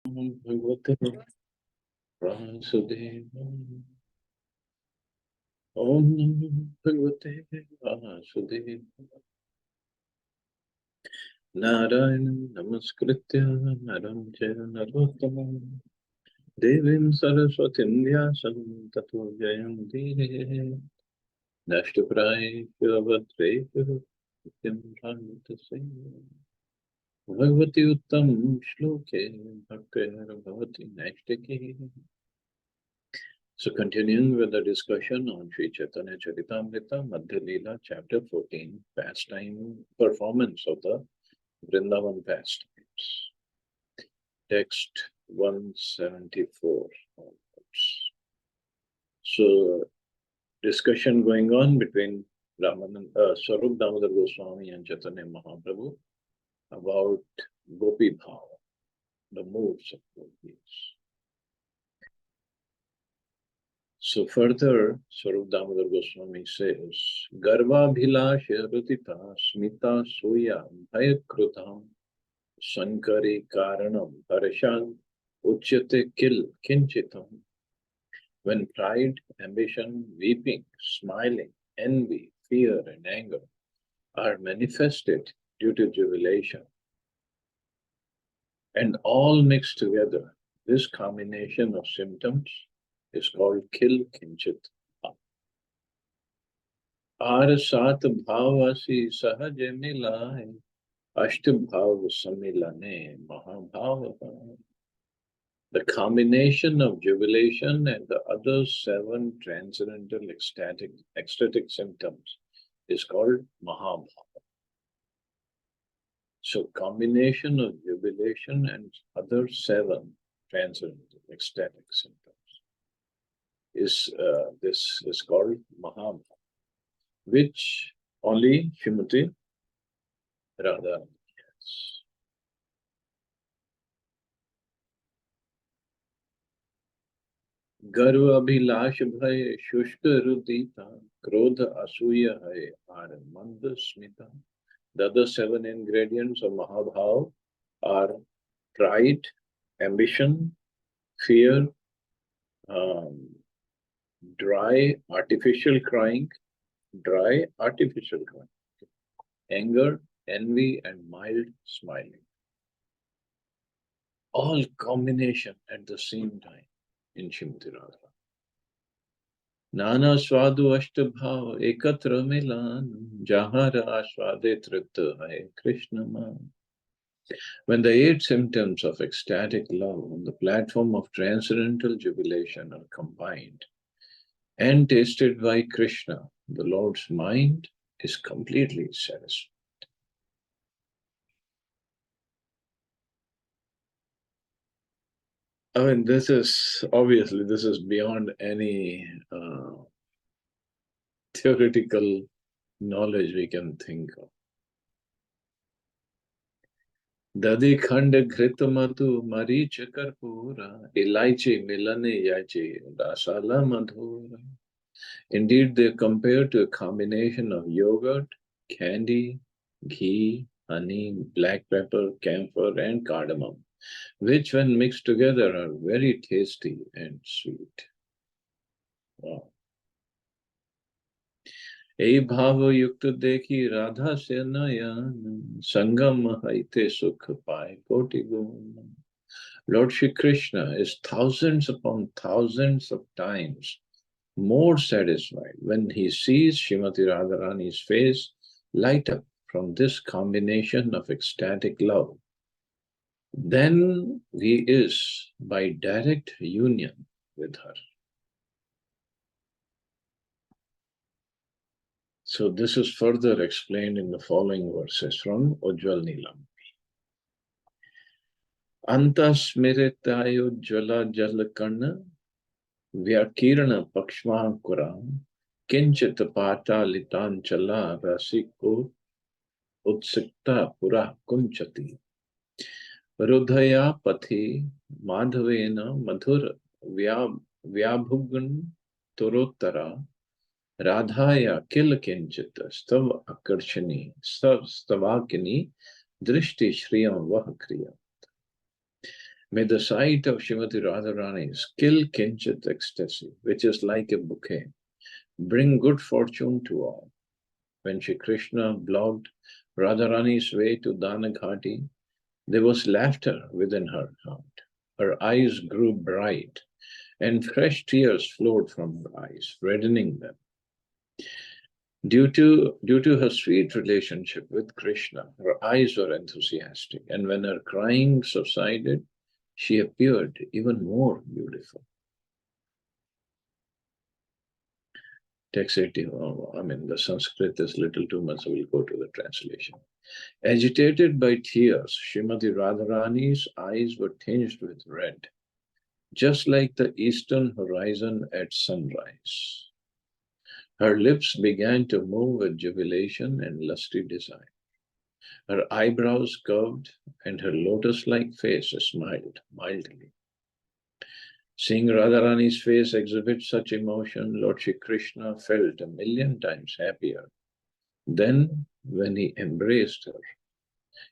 भगवते वासुदेवाय। ओम नमो भगवते वासुदेवाय। नारायणं नमस्कृत्य नरं चैव नरोत्तमं देवीं सरस्वतीं व्यासं ततो जयन्तीः। नष्टप्रायेषु भद्रेषु नित्यं भागवतस्य भगवति उत्तम श्लोके भक्तिर्भवति नैष्टिकी. So continuing with the discussion on Sri Chaitanya Charitamrita, Madhya Lila, chapter 14, pastime performance of the Vrindavan pastimes. Text 174 onwards. So discussion going on between Swarup Damodar Goswami and Chaitanya Mahaprabhu about Gopi Bhava, the moods of gopis. So further, Swarup Damodar Goswami says, Garva bhilasha rutita smita soya bhayakrutam sankari karanam harashal uchyate kil kinchitam. When pride, ambition, weeping, smiling, envy, fear and anger are manifested due to jubilation and all mixed together, this combination of symptoms is called kil kinchit. आर सात भावसी सहज मिलाए अष्ट भाव सम्मिलने महाभाव. The combination of jubilation and the other 7 transcendental ecstatic symptoms is called Mahabhava. So combination of jubilation and other 7 transcendental ecstatic symptoms is called Mahabhava, which only Srimati Radha has. गर्व अभिलाष भय शुष्क रुदिता क्रोध असूय है आर मंद Smita. The other 7 ingredients of Mahabhava are pride, ambition, fear, dry artificial crying, anger, envy, and mild smiling. All combination at the same time in Srimati Radha. नाना स्वादु अष्ट भाव एकत्र मिलान जहाँ आस्वादे तृप्त है कृष्ण मान. When the 8 symptoms of ecstatic love on the platform of transcendental jubilation are combined and tasted by Krishna, the Lord's mind is completely satisfied. I mean, this is beyond any theoretical knowledge we can think of. Dadi khand घृत मधु मरीच कर्पूरा इलायची मिलने याची rasala madhura. Indeed, they are compared to a combination of yogurt, candy, ghee, honey, black pepper, camphor, and cardamom, which when mixed together are very tasty and sweet. Wow. ए भाव युक्त देखी राधा से नयन संगम हईते सुख पाए कोटि गुण. Lord Shri Krishna is thousands upon thousands of times more satisfied when he sees Srimati Radharani's face light up from this combination of ecstatic love than he is by direct union with her. So this is further explained in the following verses from Ujjwal Neelam. Antasmiritayo jala jalakarna vyakirana pakshvankuram kinchit patalitan chala rasiko utsikta pura kunchati. Rudhaya pathi madhavena madhur vyabhugan turottara Radhaya kil kinchit stav akarshani stavakini drishti shriyam vah kriya. May the sight of Srimati Radharani's kill kinchit ecstasy, which is like a bouquet, bring good fortune to all. When Shri Krishna blocked Radharani's way to Danaghati, there was laughter within her heart. Her eyes grew bright, and fresh tears flowed from her eyes, reddening them. Due to her sweet relationship with Krishna, her eyes were enthusiastic, and when her crying subsided, she appeared even more beautiful. Text 80, the Sanskrit is little too much, so we'll go to the translation. Agitated by tears, Srimati Radharani's eyes were tinged with red, just like the eastern horizon at sunrise. Her lips began to move with jubilation and lusty desire. Her eyebrows curved, and her lotus-like face smiled mildly. Seeing Radharani's face exhibit such emotion, Lord Shri Krishna felt 1,000,000 times happier than when he embraced her.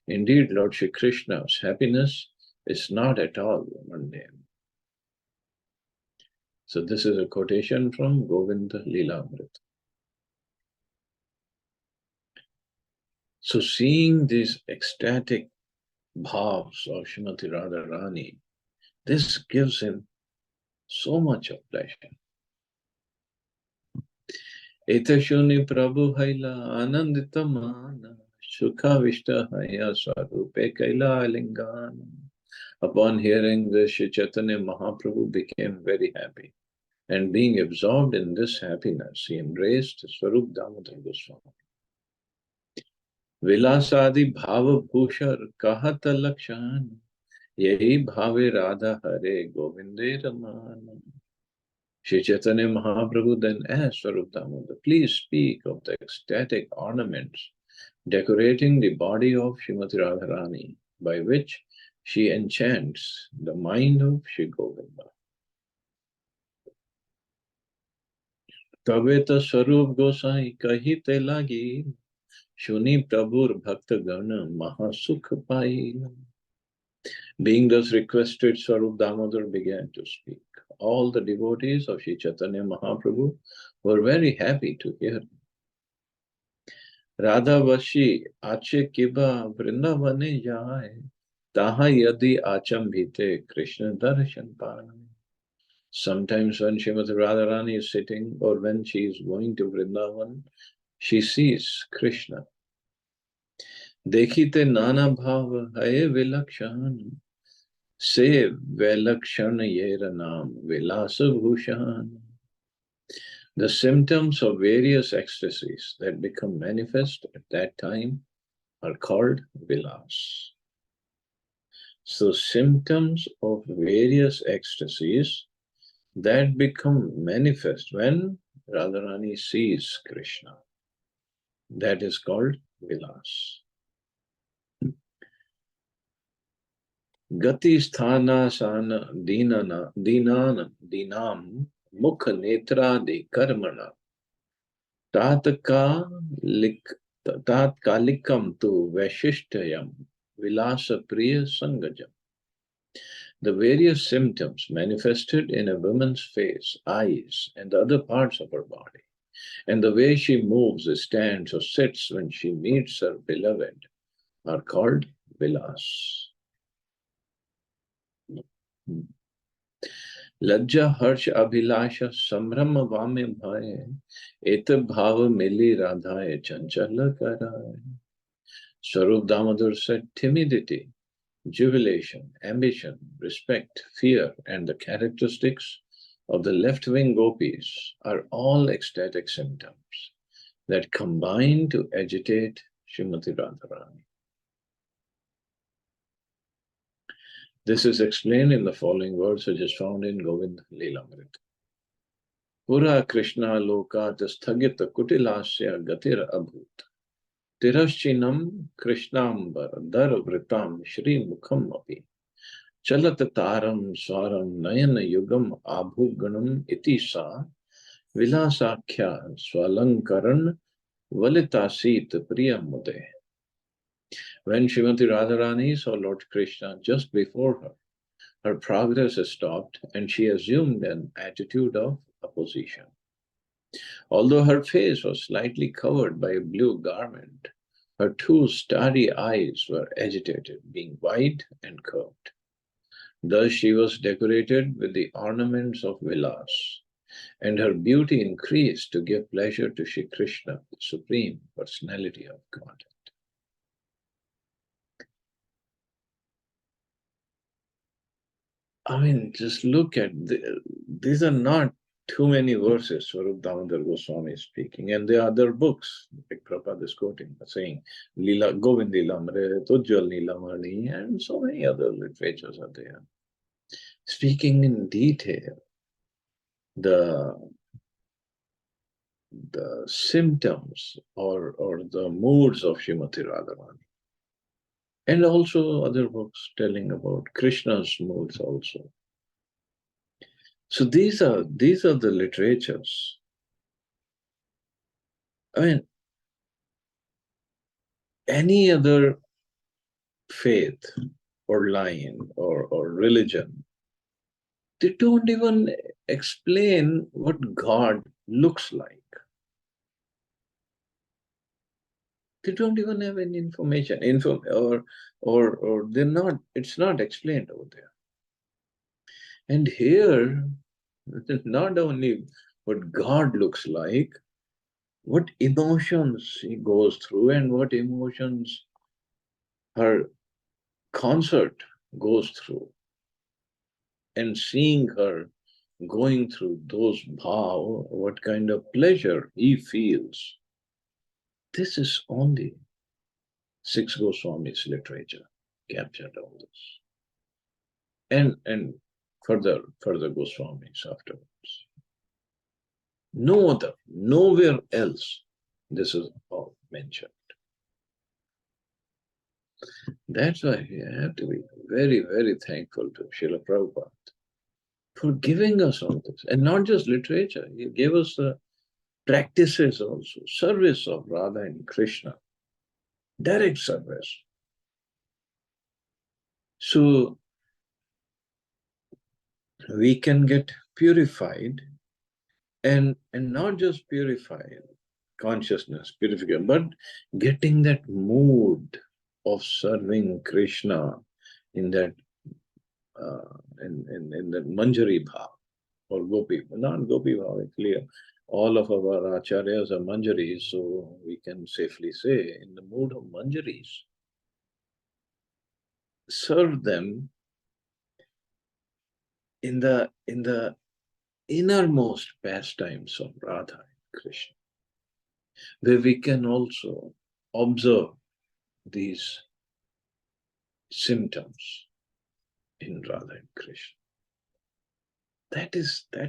Indeed, Lord Shri Krishna's happiness is not at all mundane. So this is a quotation from Govinda Lila Amrit. So seeing these ecstatic bhavs of Srimati Radharani, this gives him so much of pleasure. Etashuni Prabhu Haila Anandita Mana Sukha Vishta Haya Swarupe Kaila Lingana. Upon hearing this, Shri Chaitanya Mahaprabhu became very happy. And being absorbed in this happiness, he embraced Swarup Damodar Goswami. Vilasadi Bhava Bhushar Kahat Lakshan Yahi Bhave Radha Hare Govinde Raman. Shri Chaitanya Mahaprabhu then asked Swarup Damodar, please speak of the ecstatic ornaments decorating the body of Srimati Radharani, by which she enchants the mind of Shri Govinda. Kaveta Swarup Gosai Kahite Lagi Shuni Prabhur Bhakta Gana Mahasukha Pai. Being thus requested, Swarup Damodar began to speak. All the devotees of Shri Chaitanya Mahaprabhu were very happy to hear him. Radha Vashi Ache Kiba Vrindavane Jai Taha Yadi Achambhite Krishna Darshan Pai. Sometimes when Srimati Radharani is sitting or when she is going to Vrindavan, she sees Krishna. Dekhite nana bhava hai vilakshan se vilakshan yera naam vilasa bhushan. The symptoms of various ecstasies that become manifest at that time are called vilas. So symptoms of various ecstasies that become manifest when Radharani sees Krishna, that is called vilas. Gati sthana sana dinana dinam mukha netradi karmana tatkalikam tu vaishishtayam vilasa priya sangajam. The various symptoms manifested in a woman's face, eyes, and the other parts of her body, and the way she moves, stands, or sits when she meets her beloved are called vilas. Lajja harsh abhilasha sambrahma vame bhaye eta bhava mili radhaye chanchala karaye. Swarup Damodar said timidity, jubilation, ambition, respect, fear, and the characteristics of the left-wing gopis are all ecstatic symptoms that combine to agitate Srimati Radharani. This is explained in the following words, which is found in Govinda Lila Amrit. Pura Krishna lokat sthagita kutilasya gatir abhut. Tiraschinam Krishnambar dar vritam Shri Mukham api. Chalat taram swaram nayana yugam abhuganam iti sa vilasakhya swalankaran valitasit priyamude. When Srimati Radharani saw Lord Krishna just before her, her progress stopped and she assumed an attitude of opposition. Although her face was slightly covered by a blue garment, her two starry eyes were agitated, being wide and curved. Thus she was decorated with the ornaments of Vilas, and her beauty increased to give pleasure to Shri Krishna, the Supreme Personality of Godhead. I mean, just look at these are not too many verses Swarup Damodar Goswami is speaking, and there are other books like Prabhupada is quoting, saying Lila Govind Lilamre, Tujjal Lilamani, and so many other literatures are there, speaking in detail the symptoms or the moods of Srimati Radharani. And also other books telling about Krishna's moods also. So these are the literatures. I mean, any other faith or line or religion, they don't even explain what God looks like. They don't even have any information, or they're not. It's not explained over there. And here, not only what God looks like, what emotions he goes through and what emotions her consort goes through. And seeing her going through those bhav, what kind of pleasure he feels. This is only six Goswamis literature captured all this. And further Goswamis afterwards. No other, nowhere else this is all mentioned. That's why we have to be very, very thankful to Srila Prabhupada for giving us all this. And not just literature, he gave us the practices also, service of Radha and Krishna, direct service. So we can get purified and not just purified consciousness, purification, but getting that mood of serving Krishna in that in that Manjari Bhav or Gopi, not Gopi Bhav, actually. All of our acharyas are Manjaris, so we can safely say in the mood of Manjaris. Serve them in the innermost pastimes of Radha and Krishna, where we can also observe these symptoms in Radha and Krishna. That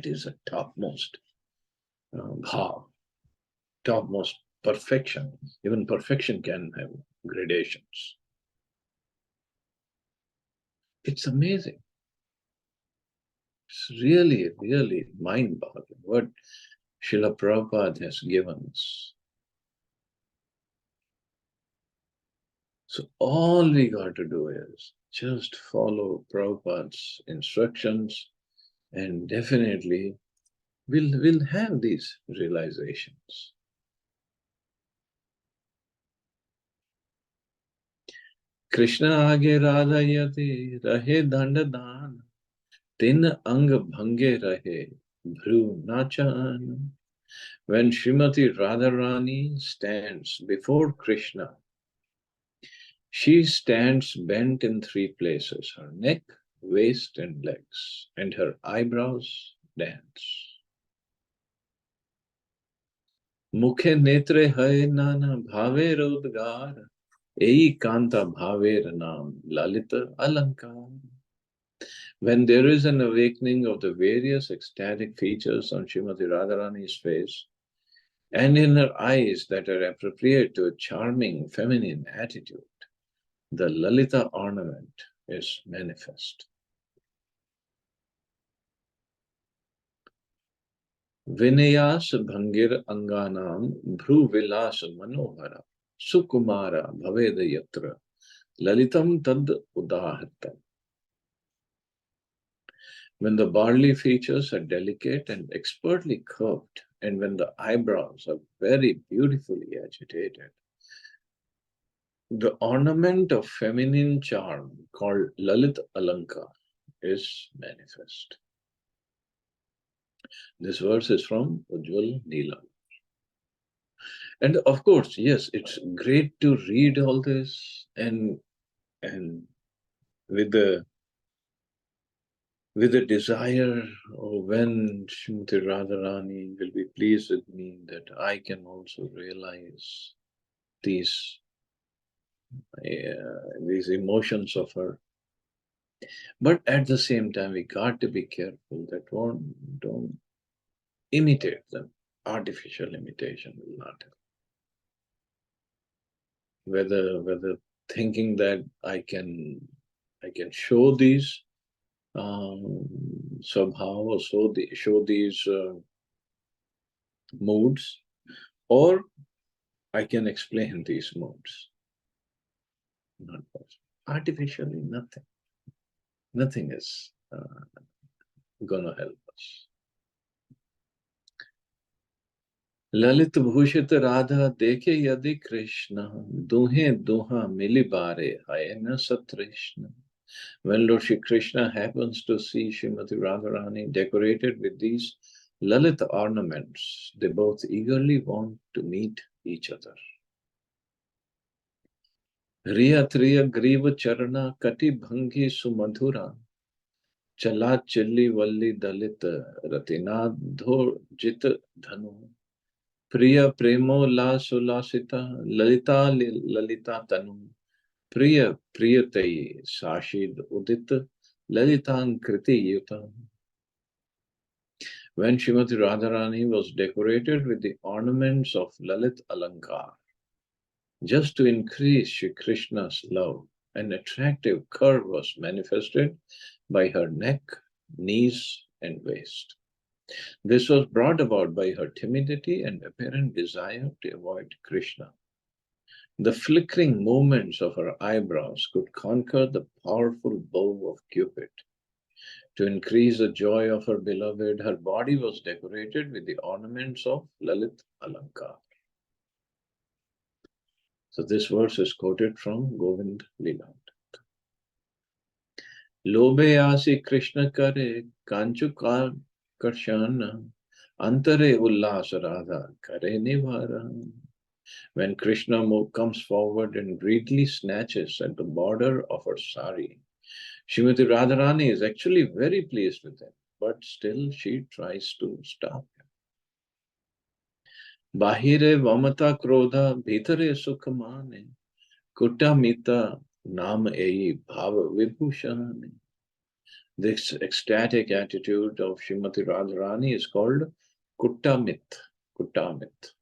is a topmost bhav, topmost perfection. Even perfection can have gradations. It's amazing. It's really, really mind-boggling what Srila Prabhupada has given us. So all we got to do is just follow Prabhupada's instructions, and definitely we'll have these realizations. Krishna aage radha yati rahe dandadan, tin ang bhange rahe bhru nachan. When Srimati Radharani stands before Krishna, she stands bent in three places: her neck, waist, and legs, and her eyebrows dance. Mukhe netre hai nana bhave rodgar, ei kanta bhaver nam lalita alankar. When there is an awakening of the various ecstatic features on Srimati Radharani's face, and in her eyes that are appropriate to a charming feminine attitude, the Lalita ornament is manifest. Vinayas bhangir anganam bhru vilas manohara sukumara bhaveda yatra lalitam tad udahatam. When the barley features are delicate and expertly curved, and when the eyebrows are very beautifully agitated, the ornament of feminine charm called Lalit Alankar is manifest. This verse is from Ujjwal Neelam. And of course, yes, it's great to read all this and with the desire of when Srimati Radharani will be pleased with me that I can also realize these these emotions of her. But at the same time, we got to be careful that don't imitate them. Artificial imitation will not help. Whether thinking that I can show these somehow or show these moods, or I can explain these moods. Not possible. Artificially, nothing is gonna help us. Lalit भूषित Radha देखे यदि कृष्ण दुहे दुहा मिली बारे है न सतृष्ण. When Lord Shri Krishna happens to see Srimati Radharani decorated with these Lalit ornaments, they both eagerly want to meet each other. Riya Triya Griva Charana Kati Bhangi Sumadhura Chala Chilli Valli Dalit Ratinadho Jit Dhanu Priya Premo La Sulasita Lalita Lalita Tanu Priya Priyatai Sashid Udit Lalitan Kriti Yuta. When Srimati Radharani was decorated with the ornaments of Lalit Alankar, just to increase Shri Krishna's love, an attractive curve was manifested by her neck, knees, and waist. This was brought about by her timidity and apparent desire to avoid Krishna. The flickering movements of her eyebrows could conquer the powerful bow of Cupid. To increase the joy of her beloved, her body was decorated with the ornaments of Lalit Alankar. So this verse is quoted from Govind Lila. Lobe asi Krishna kare kanchu karshana antare ullas radha kare nivara. When Krishna comes forward and greedily snatches at the border of her sari, Srimati Radharani is actually very pleased with him, but still she tries to stop him. Bahire vamata krodha bhitare sukhamane kutta mita nam ei bhava vibhushane. This ecstatic attitude of Srimati Radharani is called kuttamit. Kuttamit.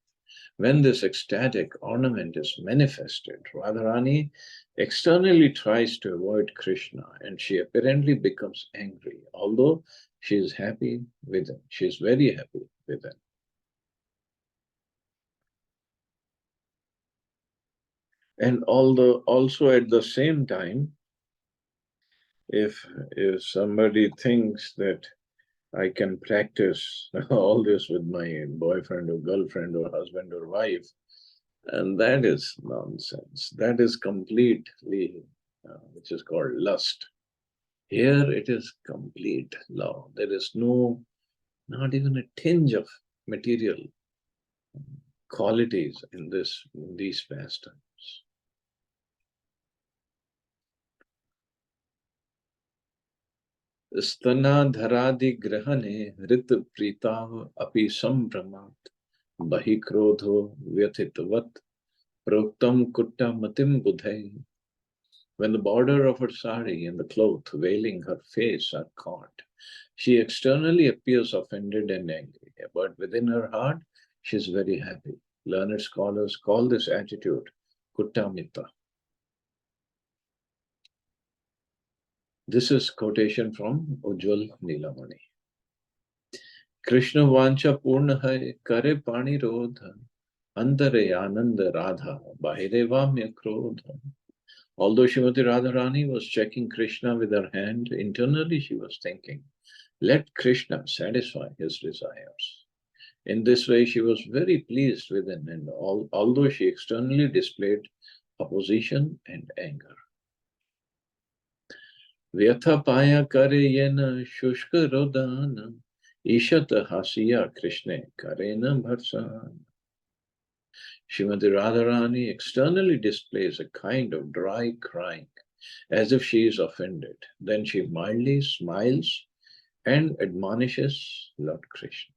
When this ecstatic ornament is manifested, Radharani externally tries to avoid Krishna and she apparently becomes angry, although she is happy with him. She is very happy with him. And although also at the same time, if somebody thinks that I can practice all this with my boyfriend or girlfriend or husband or wife, and that is nonsense. That is completely, which is called lust. Here it is complete love. There is not even a tinge of material qualities in these pastimes. स्तनाधरादि ग्रहणे हृत प्रीताव अपि संभ्रमात् बहि क्रोधो व्यथितवत् प्रोक्तम कुट्टमतिम बुधै. When the border of her sari and the cloth veiling her face are caught, she externally appears offended and angry, but within her heart she is very happy. Learned scholars call this attitude kuttamita. This is quotation from Ujjwal Neelamani. Krishna vancha purna hai kare pani rodha antare anand radha bahire vamya krodha. Although Srimati Radharani was checking Krishna with her hand, internally she was thinking, let Krishna satisfy his desires. In this way, she was very pleased within, and although she externally displayed opposition and anger. Vyatha paya kare yena shushka rodana, ishata hasiya Krishna karena bharsan. Srimati Radharani externally displays a kind of dry crying, as if she is offended. Then she mildly smiles and admonishes Lord Krishna.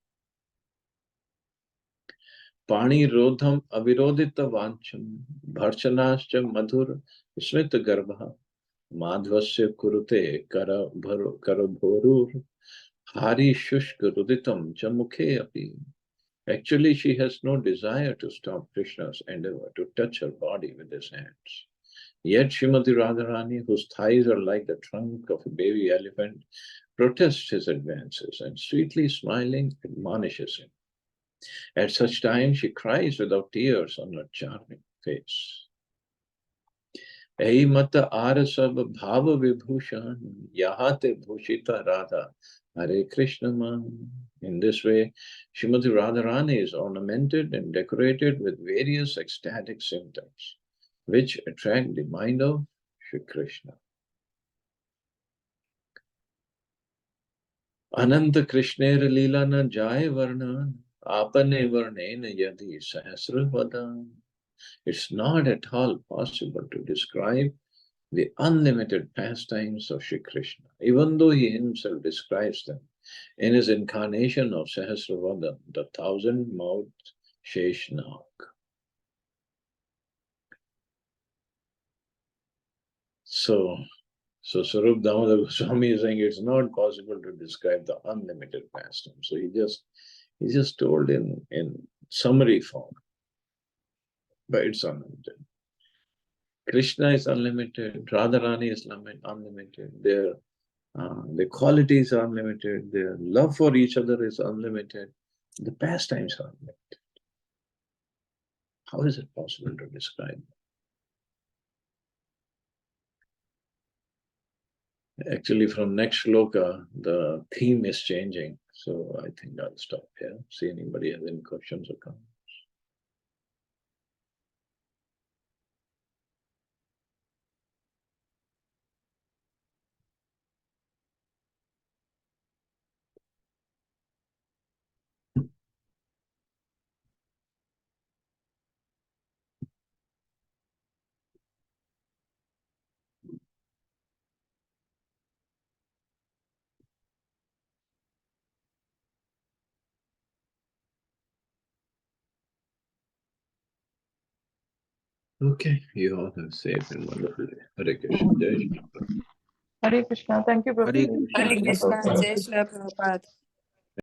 Pani rodham avirodita vancham bharchanascha madhur smita garbha madhvasya kurute karabhorur hari shushka ruditam cha mukhe api. Actually, she has no desire to stop Krishna's endeavor to touch her body with his hands. Yet Srimati Radharani, whose thighs are like the trunk of a baby elephant, protests his advances and, sweetly smiling, admonishes him. At such times, she cries without tears on her charming face. Ei mata arasab bhava vibhushan yahate bhushita radha Hare Krishna man. In this way, Srimati Radharani is ornamented and decorated with various ecstatic symptoms, which attract the mind of Shri Krishna. Ananta Krishnera Lila na jai varnan, apane varnena yadi sahasra vadan. It's not at all possible to describe the unlimited pastimes of Shri Krishna, even though he himself describes them in his incarnation of Sahasravadhan, the thousand-mouthed Sheshnag. So Sarup Damodar Goswami is saying it's not possible to describe the unlimited pastime. So he just told in summary form, but it's unlimited. Krishna is unlimited, Radharani is unlimited, their qualities are unlimited, their love for each other is unlimited, the pastimes are unlimited. How is it possible to describe? Actually, from next shloka, the theme is changing. So I think I'll stop here. See anybody has any questions or comments. Okay, you all have safe and wonderful day. Hare Krishna. Jai Shri Krishna. Hare Krishna. Thank you, Hare Prabhupada. Krishna. Hare Krishna, Jai Shri Prabhupada.